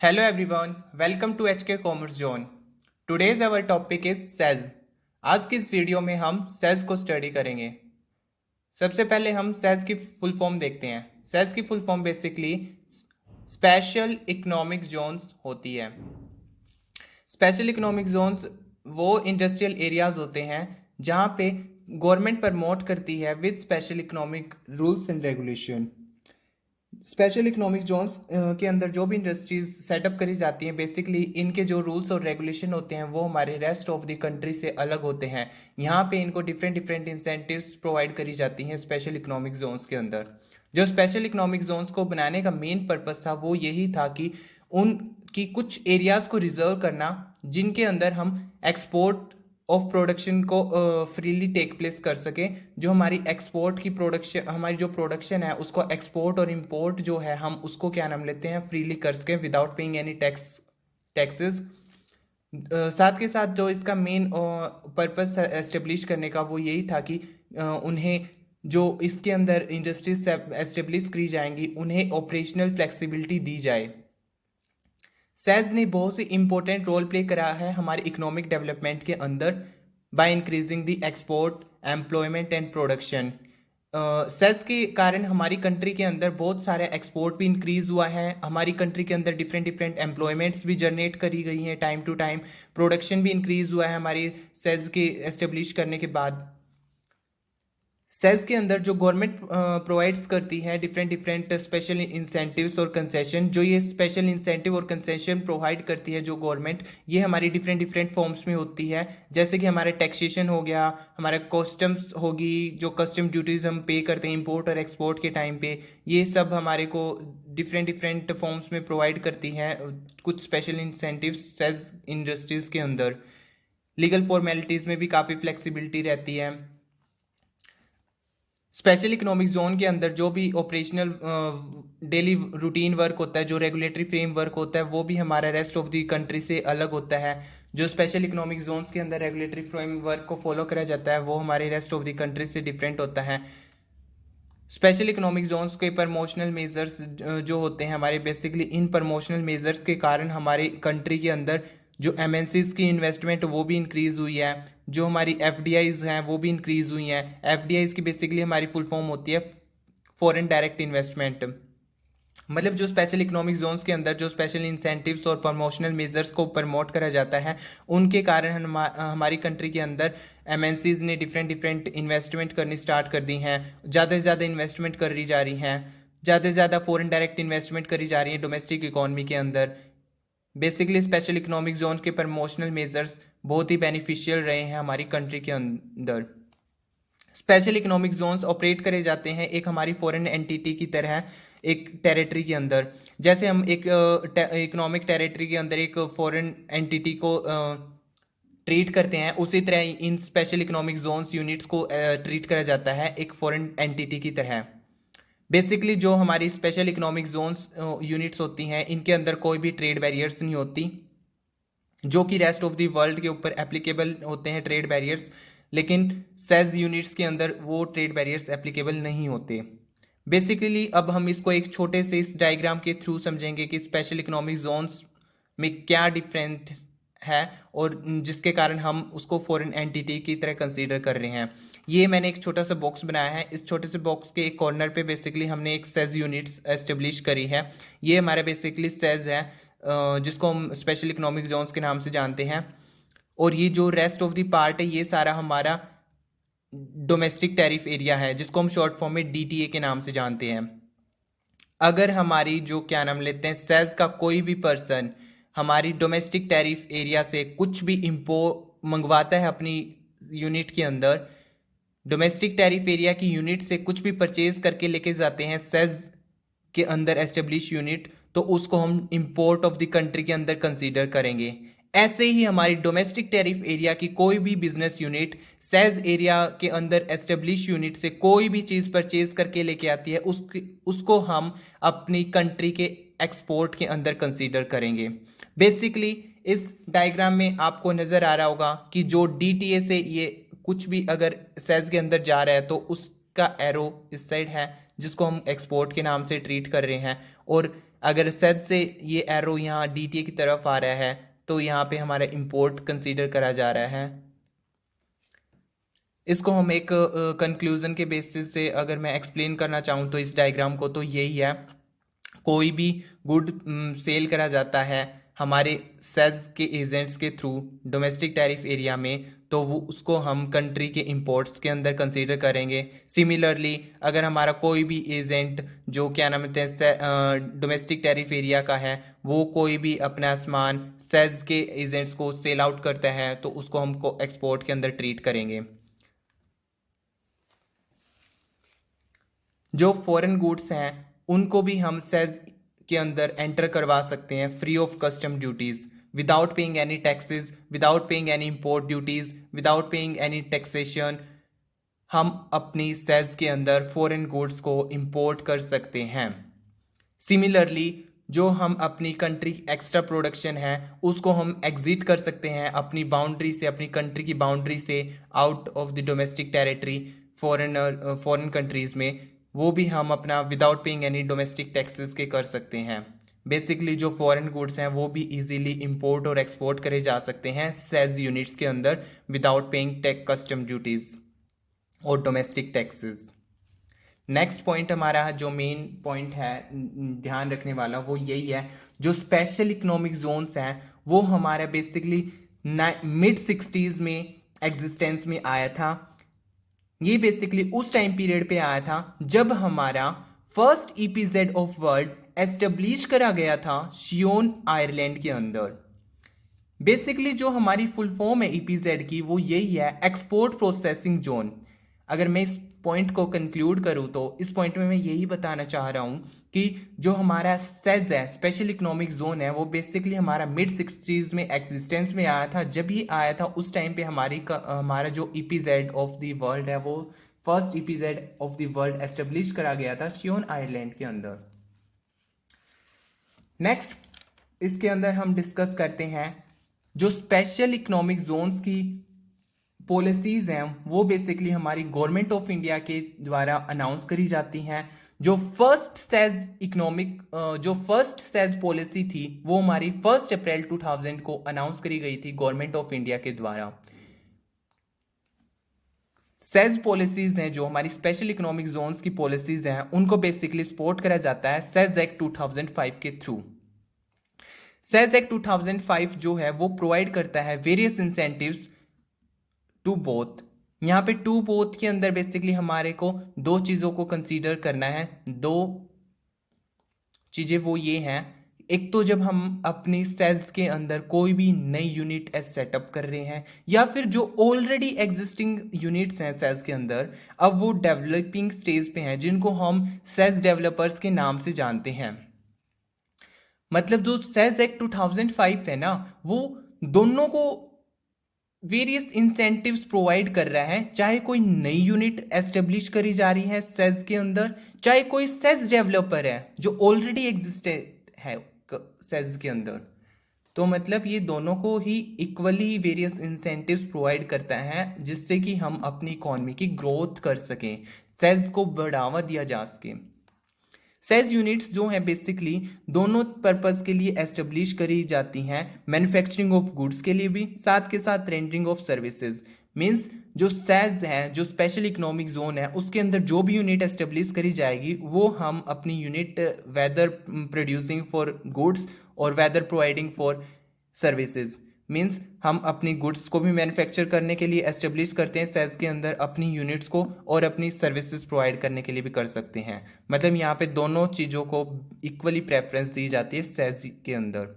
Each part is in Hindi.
Hello everyone, welcome to HK Commerce Zone. Today's our topic is SEZ. आज की इस वीडियो में हम SEZ को स्टडी करेंगे। सबसे पहले हम SEZ की फुल फॉर्म देखते हैं। SEZ की full form basically special economic zones होती है। स्पेशल इकोनॉमिक जोन्स वो इंडस्ट्रियल एरियाज होते हैं जहाँ पे गवर्नमेंट प्रमोट करती है with special economic rules and regulation. Special economic zones के अंदर जो भी इंडस्ट्रीज सेटअप करी जाती हैं बेसिकली इनके जो रूल्स और रेगुलेशन होते हैं वो हमारे रेस्ट ऑफ द कंट्री से अलग होते हैं। यहाँ पे इनको डिफरेंट डिफरेंट इंसेंटिव्स प्रोवाइड करी जाती हैं स्पेशल इकोनॉमिक जोन्स के अंदर। जो स्पेशल इकोनॉमिक जोन्स को बनाने का मेन पर्पस था वो यही था कि उनकी कुछ एरियाज को रिजर्व करना जिनके अंदर हम एक्सपोर्ट ऑफ प्रोडक्शन को फ्रीली टेक प्लेस कर सके। जो हमारी एक्सपोर्ट की प्रोडक्शन हमारी जो प्रोडक्शन है उसको एक्सपोर्ट और इंपोर्ट जो है हम उसको क्या नाम लेते हैं फ्रीली कर सकें विदाउट पेइंग एनी टैक्सेस। साथ के साथ जो इसका मेन पर्पस एस्टेब्लिश करने का वो यही था कि उन्हें जो इसके अंदर इंडस्ट्रीज एस्टेब्लिश करी जाएंगी उन्हें ऑपरेशनल फ्लेक्सिबिलिटी दी जाए। सेज ने बहुत ही इंपॉर्टेंट रोल प्ले करा है हमारे इकोनॉमिक डेवलपमेंट के अंदर by increasing the export employment and production. Says के कारण हमारी कंट्री के अंदर बहुत सारे एक्सपोर्ट भी इंक्रीज हुआ है। हमारी कंट्री के अंदर डिफरेंट डिफरेंट एम्प्लॉयमेंट्स भी जनरेट करी गई हैं टाइम टू टाइम। प्रोडक्शन भी इंक्रीज हुआ है हमारी सेज के एस्टेब्लिश करने के बाद। सेज के अंदर जो गवर्नमेंट प्रोवाइड्स करती है डिफरेंट डिफरेंट स्पेशल इंसेंटिव्स और कंसेशन। जो ये स्पेशल इंसेंटिव और कंसेशन प्रोवाइड करती है जो गवर्नमेंट ये हमारी डिफरेंट डिफरेंट फॉर्म्स में होती है। जैसे कि हमारा टैक्सेशन हो गया, हमारा कस्टम्स होगी, जो कस्टम ड्यूटीज हम पे करते हैं इंपोर्ट और एक्सपोर्ट के टाइम पे, ये सब हमारे को डिफरेंट डिफरेंट फॉर्म्स में प्रोवाइड करती हैं कुछ स्पेशल इंसेंटिव सेज इंडस्ट्रीज के अंदर। लीगल फॉर्मेलिटीज़ में भी काफ़ी फ्लेक्सिबिलिटी रहती है। स्पेशल इकोनॉमिक जोन के अंदर जो भी ऑपरेशनल डेली रूटीन वर्क होता है, जो रेगुलेटरी फ्रेमवर्क होता है वो भी हमारा रेस्ट ऑफ द कंट्री से अलग होता है। जो स्पेशल इकोनॉमिक जोन्स के अंदर रेगुलेटरी फ्रेमवर्क को फॉलो करा जाता है वो हमारे रेस्ट ऑफ द कंट्री से डिफरेंट होता है। स्पेशल इकोनॉमिक जोन्स के प्रमोशनल मेजर्स जो होते हैं हमारे बेसिकली इन प्रमोशनल मेजर्स के कारण हमारे कंट्री के अंदर जो एमएनसीज की इन्वेस्टमेंट वो भी इंक्रीज हुई है। जो हमारी एफडीआईज हैं वो भी इंक्रीज हुई हैं। एफडीआईज की बेसिकली हमारी फुल फॉर्म होती है फॉरेन डायरेक्ट इन्वेस्टमेंट। मतलब जो स्पेशल इकोनॉमिक जोन्स के अंदर जो स्पेशल इंसेंटिव्स और प्रमोशनल मेजर्स को प्रमोट करा जाता है उनके कारण हमारी कंट्री के अंदर एमएनसीज ने डिफरेंट डिफरेंट इन्वेस्टमेंट करनी स्टार्ट कर दी हैं। ज़्यादा से ज़्यादा इन्वेस्टमेंट करी जा रही हैं, ज़्यादा से ज़्यादा फॉरेन डायरेक्ट इन्वेस्टमेंट करी जा रही है डोमेस्टिक इकोनॉमी के अंदर। बेसिकली स्पेशल इकोनॉमिक जोन के प्रमोशनल मेजर्स बहुत ही बेनिफिशियल रहे हैं हमारी कंट्री के अंदर। स्पेशल इकोनॉमिक जोन्स ऑपरेट करे जाते हैं एक हमारी फॉरेन एंटिटी की तरह एक टेरिटरी के अंदर। जैसे हम एक इकोनॉमिक टेरिटरी के अंदर एक फॉरेन एंटिटी को ट्रीट करते हैं उसी तरह इन स्पेशल इकोनॉमिक जोन्स यूनिट्स को ट्रीट करा जाता है एक फॉरेन एंटिटी की तरह। बेसिकली जो हमारी स्पेशल इकोनॉमिक जोन्स यूनिट्स होती हैं इनके अंदर कोई भी ट्रेड बैरियर्स नहीं होती जो कि रेस्ट ऑफ द वर्ल्ड के ऊपर एप्लीकेबल होते हैं ट्रेड बैरियर्स, लेकिन सेज यूनिट्स के अंदर वो ट्रेड बैरियर्स एप्लीकेबल नहीं होते। बेसिकली अब हम इसको एक छोटे से इस डायग्राम के थ्रू समझेंगे कि स्पेशल इकोनॉमिक जोन्स में क्या डिफरेंट है और जिसके कारण हम उसको फॉरेन एंटिटी की तरह कंसीडर कर रहे हैं। ये मैंने एक छोटा सा बॉक्स बनाया है। इस छोटे से बॉक्स के एक कॉर्नर पे बेसिकली हमने एक सेज यूनिट्स एस्टेब्लिश करी है। ये हमारा बेसिकली सेज है जिसको हम स्पेशल इकोनॉमिक जोन्स के नाम से जानते हैं। और ये जो रेस्ट ऑफ द पार्ट है ये सारा हमारा डोमेस्टिक टैरिफ एरिया है जिसको हम शॉर्ट फॉर्म में डीटीए के नाम से जानते हैं। अगर हमारी जो क्या नाम लेते हैं सेज का कोई भी पर्सन हमारी डोमेस्टिक टैरिफ एरिया से कुछ भी मंगवाता है अपनी यूनिट के अंदर, डोमेस्टिक टैरिफ एरिया की यूनिट से कुछ भी परचेज करके लेके जाते हैं सेज के अंदर एस्टेब्लिश यूनिट, तो उसको हम इंपोर्ट ऑफ द कंट्री के अंदर कंसीडर करेंगे। ऐसे ही हमारी डोमेस्टिक टैरिफ एरिया की कोई भी बिजनेस यूनिट सेज एरिया के अंदर एस्टेब्लिश यूनिट से कोई भी चीज़ परचेज करके लेके आती है उसको हम अपनी कंट्री के एक्सपोर्ट के अंदर कंसीडर करेंगे। बेसिकली इस डायग्राम में आपको नज़र आ रहा होगा कि जो डीटीए से ये कुछ भी अगर सेज के अंदर जा रहा है तो उसका एरो इस साइड है जिसको हम एक्सपोर्ट के नाम से ट्रीट कर रहे हैं, और अगर सेज से ये एरो यहाँ DTA की तरफ आ रहा है तो यहाँ पे हमारा इंपोर्ट कंसीडर करा जा रहा है। इसको हम एक कंक्लूजन के बेसिस से अगर मैं एक्सप्लेन करना चाहूँ तो इस डायग्राम को, तो यही है, कोई भी गुड सेल करा जाता है हमारे सेज के एजेंट्स के थ्रू डोमेस्टिक टैरिफ एरिया में, तो वो उसको हम कंट्री के इंपोर्ट्स के अंदर कंसीडर करेंगे। सिमिलरली अगर हमारा कोई भी एजेंट जो क्या नाम है डोमेस्टिक टैरिफ एरिया का है, वो कोई भी अपना सामान सेज के एजेंट्स को सेल आउट करता है तो उसको हमको एक्सपोर्ट के अंदर ट्रीट करेंगे। जो फॉरेन गुड्स हैं उनको भी हम सेज के अंदर एंटर करवा सकते हैं free of custom duties, without paying any taxes, without paying any import duties, without paying any taxation. हम अपनी सेज के अंदर फॉरेन गुड्स को इंपोर्ट कर सकते हैं। सिमिलरली जो हम अपनी कंट्री एक्स्ट्रा प्रोडक्शन है उसको हम एग्जिट कर सकते हैं अपनी बाउंड्री से, अपनी कंट्री की बाउंड्री से out of the domestic territory foreign countries में, वो भी हम अपना without paying any domestic taxes के कर सकते हैं। बेसिकली जो फॉरेन गुड्स हैं वो भी इजीली इंपोर्ट और एक्सपोर्ट करे जा सकते हैं सेज यूनिट्स के अंदर without paying tax custom duties और डोमेस्टिक टैक्सेस। नेक्स्ट पॉइंट हमारा जो मेन पॉइंट है ध्यान रखने वाला वो यही है, जो स्पेशल इकोनॉमिक जोन्स हैं वो हमारा बेसिकली मिड 60s में एग्जिस्टेंस में आया था। ये बेसिकली उस टाइम पीरियड पे आया था जब हमारा first EPZ of world establish करा गया था शियोन आयरलैंड के अंदर। बेसिकली जो हमारी फुल फॉर्म है ईपीजेड की वो यही है, एक्सपोर्ट प्रोसेसिंग जोन। अगर मैं इस पॉइंट को कंक्लूड करूं तो इस पॉइंट में मैं यही बताना चाह रहा हूं कि जो हमारा सेज है स्पेशल इकोनॉमिक जोन है वो बेसिकली हमारा मिड 60s में एग्जिस्टेंस में आया था। जब ही आया था उस टाइम पे हमारा जो ईपीजेड ऑफ द वर्ल्ड है वो first EPZ of the world establish करा गया था शियोन आयरलैंड के अंदर। नेक्स्ट इसके अंदर हम डिस्कस करते हैं जो स्पेशल इकोनॉमिक जोन्स की पॉलिसीज हैं वो बेसिकली हमारी गवर्नमेंट ऑफ इंडिया के द्वारा अनाउंस करी जाती हैं। जो फर्स्ट सेज पॉलिसी थी वो हमारी 1 अप्रैल 2000 को अनाउंस करी गई थी गवर्नमेंट ऑफ इंडिया के द्वारा। सेज पॉलिसीज हैं जो हमारी स्पेशल इकोनॉमिक जोन्स की पॉलिसीज हैं उनको बेसिकली सपोर्ट करा जाता है सेज एक्ट 2005 के थ्रू। सेज एक्ट 2005 जो है वो प्रोवाइड करता है वेरियस इंसेंटिव्स टू बोथ। यहाँ पे टू बोथ के अंदर बेसिकली हमारे को दो चीज़ों को कंसीडर करना है। दो चीज़ें वो ये हैं, एक तो जब हम अपनी सेल्स के अंदर कोई भी नई यूनिट सेटअप कर रहे हैं या फिर जो ऑलरेडी एग्जिस्टिंग यूनिट्स हैं सेल्स के अंदर अब वो डेवलपिंग स्टेज पे हैं जिनको हम सेल्स डेवलपर्स के नाम से जानते हैं। मतलब जो सेल्स एक्ट 2005 है ना वो दोनों को वेरियस इंसेंटिव्स प्रोवाइड कर रहा है, चाहे कोई नई यूनिट एस्टेब्लिश करी जा रही है सेज के अंदर, चाहे कोई सेज डेवलपर है जो ऑलरेडी एग्जिस्टेड है सेज के अंदर। तो मतलब ये दोनों को ही इक्वली वेरियस इंसेंटिव्स प्रोवाइड करता है जिससे कि हम अपनी इकोनॉमी की ग्रोथ कर सकें, सेज को बढ़ावा दिया जा सके। सेज यूनिट्स जो हैं बेसिकली दोनों पर्पस के लिए एस्टेब्लिश करी जाती हैं, मैन्युफैक्चरिंग ऑफ गुड्स के लिए भी, साथ के साथ रेंडरिंग ऑफ सर्विसेज। मींस जो सेज है जो स्पेशल इकोनॉमिक जोन है उसके अंदर जो भी यूनिट एस्टेब्लिश करी जाएगी वो हम अपनी unit whether producing for goods और whether providing for services, means हम अपनी गुड्स को भी मैन्युफैक्चर करने के लिए एस्टेब्लिश करते हैं सेज के अंदर अपनी यूनिट्स को, और अपनी सर्विसेज प्रोवाइड करने के लिए भी कर सकते हैं। मतलब यहाँ पे दोनों चीज़ों को इक्वली प्रेफरेंस दी जाती है सेज के अंदर।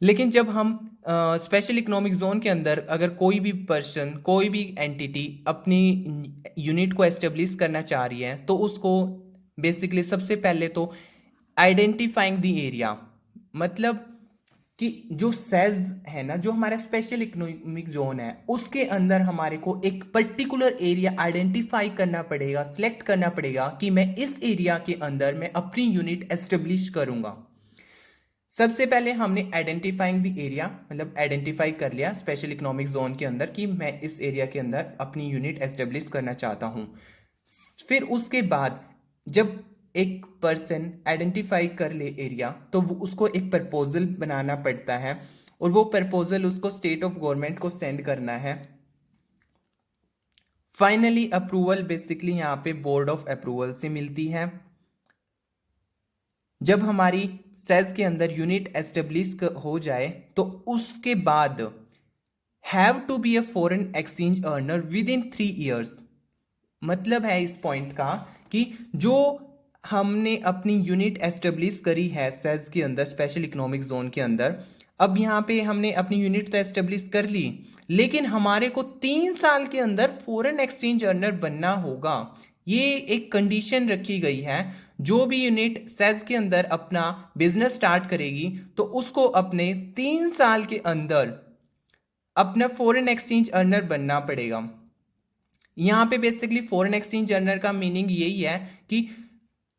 लेकिन जब हम स्पेशल इकोनॉमिक जोन के अंदर अगर कोई भी पर्सन कोई भी एंटिटी अपनी यूनिट को एस्टेब्लिश करना चाह रही है तो उसको बेसिकली सबसे पहले तो आइडेंटिफाइंग द एरिया, मतलब कि जो सेज है ना जो हमारा स्पेशल इकोनॉमिक जोन है उसके अंदर हमारे को एक पर्टिकुलर एरिया आइडेंटिफाई करना पड़ेगा, सिलेक्ट करना पड़ेगा कि मैं इस एरिया के अंदर मैं अपनी यूनिट एस्टेब्लिश करूंगा। सबसे पहले हमने आइडेंटिफाइंग द एरिया मतलब आइडेंटिफाई कर लिया स्पेशल इकोनॉमिक जोन के अंदर कि मैं इस एरिया के अंदर अपनी यूनिट एस्टेब्लिश करना चाहता हूं। फिर उसके बाद जब एक पर्सन आइडेंटिफाई कर ले एरिया, तो वो उसको एक प्रपोजल बनाना पड़ता है और वो प्रपोजल उसको स्टेट ऑफ गवर्नमेंट को सेंड करना है। फाइनली अप्रूवल बेसिकली यहाँ पे बोर्ड ऑफ अप्रूवल से मिलती है। जब हमारी सेज के अंदर यूनिट एस्टेब्लिश हो जाए तो उसके बाद have to be a foreign exchange earner within 3 years। मतलब है इस पॉइंट का कि जो हमने अपनी यूनिट एस्टेब्लिश करी है सेज के अंदर, स्पेशल इकोनॉमिक जोन के अंदर, अब यहाँ पे हमने अपनी यूनिट तो एस्टेब्लिश कर ली, लेकिन हमारे को 3 साल के अंदर फॉरेन एक्सचेंज अर्नर बनना होगा। ये एक कंडीशन रखी गई है। जो भी यूनिट सेज के अंदर अपना बिजनेस स्टार्ट करेगी तो उसको अपने 3 साल के अंदर अपना फॉरेन एक्सचेंज अर्नर बनना पड़ेगा। यहाँ पे बेसिकली फॉरेन एक्सचेंज अर्नर का मीनिंग यही है कि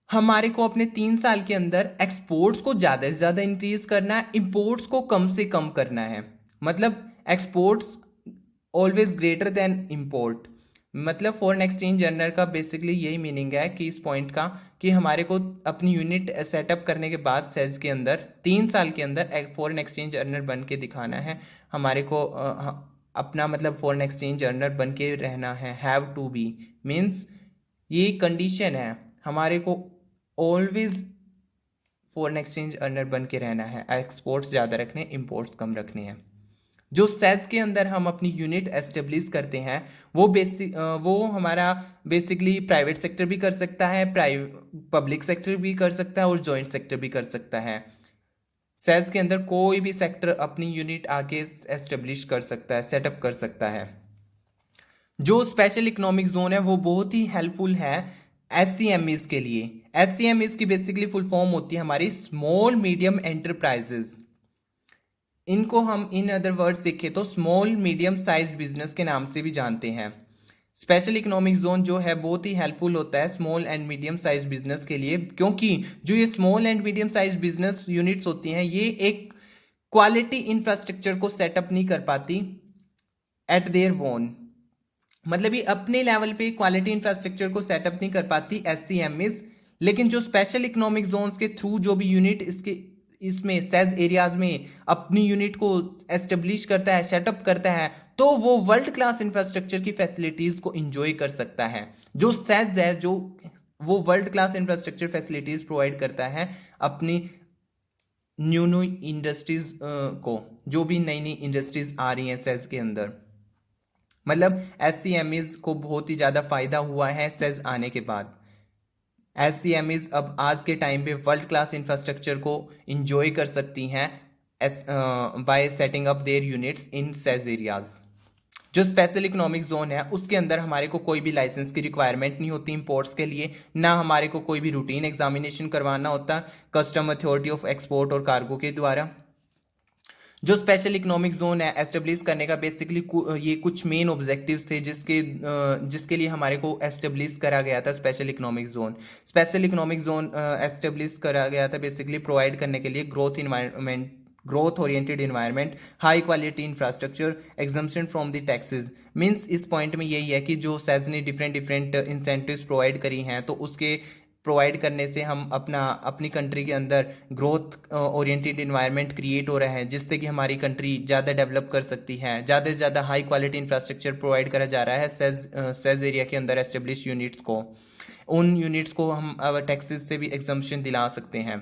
हमारे को अपने 3 साल के अंदर एक्सपोर्ट्स को ज़्यादा से ज़्यादा इंक्रीज करना है, इंपोर्ट्स को कम से कम करना है। मतलब exports always greater than import. मतलब फॉरेन एक्सचेंज अर्नर का बेसिकली यही मीनिंग है कि इस पॉइंट का कि हमारे को अपनी यूनिट सेटअप करने के बाद सेज के अंदर 3 साल के अंदर एक फॉरेन एक्सचेंज अर्नर बन के दिखाना है हमारे को। अपना मतलब फॉरेन एक्सचेंज अर्नर बन के रहना है। हैव टू बी मीन्स ये कंडीशन है, हमारे को ऑलवेज फॉरेन एक्सचेंज अर्नर बन के रहना है। एक्सपोर्ट्स ज़्यादा रखने, इंपोर्ट्स कम रखने हैं। जो सेज के अंदर हम अपनी यूनिट एस्टेब्लिश करते हैं वो हमारा बेसिकली प्राइवेट सेक्टर भी कर सकता है, पब्लिक सेक्टर भी कर सकता है और जॉइंट सेक्टर भी कर सकता है। सेज के अंदर कोई भी सेक्टर अपनी यूनिट आके एस्टेब्लिश कर सकता है, सेटअप कर सकता है। जो स्पेशल इकोनॉमिक जोन है वो बहुत ही हेल्पफुल है एससीएमईज के लिए। एससीएमईज की बेसिकली फुल फॉर्म होती है हमारी स्मॉल मीडियम एंटरप्राइजेज। इनको हम इन अदर वर्ड्स देखें तो स्मॉल मीडियम साइज्ड बिजनेस के नाम से भी जानते हैं। स्पेशल इकोनॉमिक जोन जो है बहुत ही हेल्पफुल होता है small and medium sized business के लिए, क्योंकि जो ये small and medium sized business units होती हैं ये एक क्वालिटी इंफ्रास्ट्रक्चर को सेटअप नहीं कर पाती एट देयर ओन। मतलब ये अपने लेवल पे क्वालिटी इंफ्रास्ट्रक्चर को सेटअप नहीं कर पाती एससीएमईज, लेकिन जो स्पेशल इकोनॉमिक जोन्स के थ्रू जो भी यूनिट इसमें सेज एरियाज में अपनी यूनिट को एस्टेब्लिश करता है, सेटअप करता है, तो वो वर्ल्ड क्लास इंफ्रास्ट्रक्चर की फैसिलिटीज को इंजॉय कर सकता है। जो सेज है जो वो world class infrastructure facilities provide करता है अपनी न्यू इंडस्ट्रीज को, जो भी नई नई इंडस्ट्रीज आ रही हैं सेज के अंदर। मतलब एससीएमईज को बहुत ही ज़्यादा फायदा हुआ है सेज आने के बाद। एससीएमईज अब आज के टाइम पे वर्ल्ड क्लास इंफ्रास्ट्रक्चर को इंजॉय कर सकती हैं by setting up their units in SEZ areas. जो स्पेशल इकोनॉमिक जोन है उसके अंदर हमारे को कोई भी लाइसेंस की रिक्वायरमेंट नहीं होती इंपोर्ट्स के लिए, ना हमारे को कोई भी रूटीन एग्जामिनेशन करवाना होता कस्टम अथॉरिटी ऑफ एक्सपोर्ट और कार्गो के द्वारा। जो स्पेशल इकोनॉमिक जोन है एस्टेब्लिश करने का बेसिकली ये कुछ मेन ऑब्जेक्टिव्स थे जिसके लिए हमारे को एस्टेब्लिश करा गया था special economic zone. Special economic zone establish करा गया था बेसिकली प्रोवाइड करने के लिए growth oriented environment, high quality infrastructure, exemption from the taxes. Means इस पॉइंट में यही है कि जो सेज ने डिफरेंट इंसेंटिव्स प्रोवाइड करी हैं तो उसके प्रोवाइड करने से हम अपनी कंट्री के अंदर ग्रोथ ओरिएंटेड इन्वायरमेंट क्रिएट हो रहा है, जिससे कि हमारी कंट्री ज़्यादा डेवलप कर सकती है। ज़्यादा से ज़्यादा हाई क्वालिटी इंफ्रास्ट्रक्चर प्रोवाइड करा जा रहा है सेज एरिया के अंदर एस्टेब्लिश यूनिट्स को। उन यूनिट्स को हम टैक्सेस से भी एग्जम्पशन दिला सकते हैं।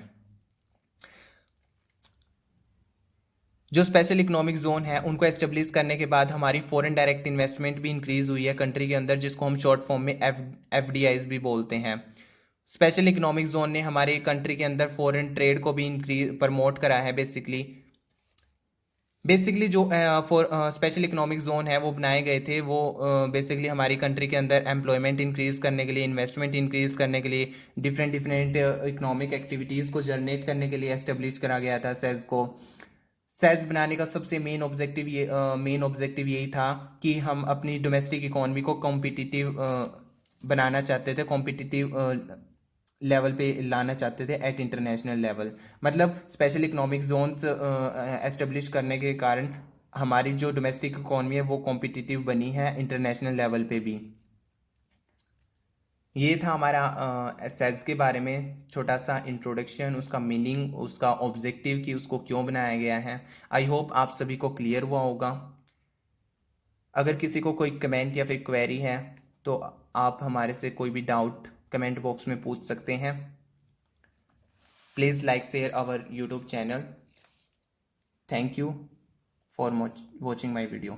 जो स्पेशल इकोनॉमिक जोन है उनको एस्टेब्लिश करने के बाद हमारी फॉरेन डायरेक्ट इन्वेस्टमेंट भी इंक्रीज हुई है कंट्री के अंदर, जिसको हम शॉर्ट फॉर्म में एफडीआईज भी बोलते हैं। स्पेशल इकोनॉमिक जोन ने हमारे कंट्री के अंदर फॉरेन ट्रेड को भी इंक्रीज प्रमोट करा है। बेसिकली जो स्पेशल इकोनॉमिक जोन है वो बनाए गए थे वो बेसिकली हमारी कंट्री के अंदर एम्प्लॉयमेंट इंक्रीज करने के लिए, इन्वेस्टमेंट इंक्रीज करने के लिए, डिफरेंट इकोनॉमिक एक्टिविटीज़ को जनरेट करने के लिए एस्टेब्लिश करा गया था सेज को। सेज बनाने का सबसे मेन ऑब्जेक्टिव यही था कि हम अपनी डोमेस्टिक इकोनॉमी को कॉम्पिटिटिव बनाना चाहते थे, कॉम्पिटिटिव लेवल पे लाना चाहते थे एट इंटरनेशनल लेवल। मतलब स्पेशल इकोनॉमिक जोन्स एस्टेब्लिश करने के कारण हमारी जो डोमेस्टिक इकोनॉमी है वो कॉम्पिटिटिव बनी है इंटरनेशनल लेवल पे भी। ये था हमारा एसेट्स के बारे में छोटा सा इंट्रोडक्शन, उसका मीनिंग, उसका ऑब्जेक्टिव कि उसको क्यों बनाया गया है। आई होप आप सभी को क्लियर हुआ होगा। अगर किसी को कोई कमेंट या फिर क्वेरी है तो आप हमारे से कोई भी डाउट कमेंट बॉक्स में पूछ सकते हैं। Please like share our YouTube channel. Thank you for watching my video.